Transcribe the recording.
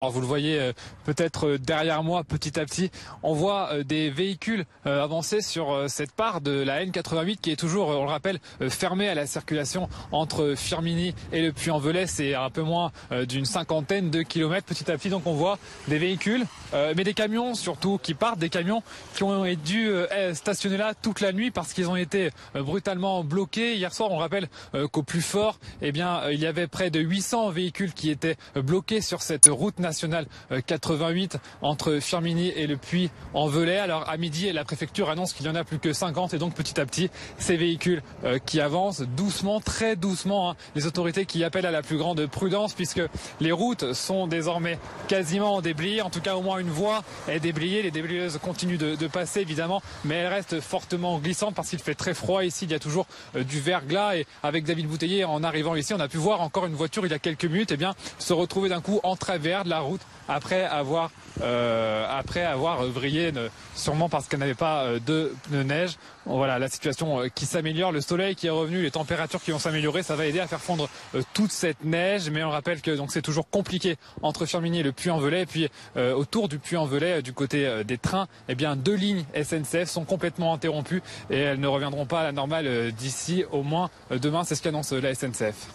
Alors vous le voyez peut-être derrière moi, petit à petit, on voit des véhicules avancer sur cette part de la N88 qui est toujours, on le rappelle, fermée à la circulation entre Firminy et le Puy-en-Velay. C'est un peu moins d'une cinquantaine de kilomètres. Petit à petit, donc on voit des véhicules, mais des camions surtout qui partent, des camions qui ont dû stationner là toute la nuit parce qu'ils ont été brutalement bloqués. Hier soir, on rappelle qu'au plus fort, eh bien, il y avait près de 800 véhicules qui étaient bloqués sur cette route nationale 88 entre Firminy et le Puy-en-Velay. Alors à midi, la préfecture annonce qu'il y en a plus que 50 et donc petit à petit, ces véhicules qui avancent doucement, très doucement. Les autorités qui appellent à la plus grande prudence puisque les routes sont désormais quasiment déblayées. En tout cas, au moins une voie est déblayée. Les déblayeuses continuent de passer évidemment, mais elles restent fortement glissantes parce qu'il fait très froid ici. Il y a toujours du verglas et avec David Bouteiller, en arrivant ici, on a pu voir encore une voiture il y a quelques minutes, se retrouver d'un coup en travers de la route après avoir vrillé, sûrement parce qu'elle n'avait pas de neige. Voilà, la situation qui s'améliore, le soleil qui est revenu, les températures qui vont s'améliorer, ça va aider à faire fondre toute cette neige. Mais on rappelle que donc c'est toujours compliqué entre Firminy et le Puy-en-Velay. Et puis autour du Puy-en-Velay, du côté des trains, eh bien 2 lignes SNCF sont complètement interrompues et elles ne reviendront pas à la normale d'ici au moins demain. C'est ce qu'annonce la SNCF.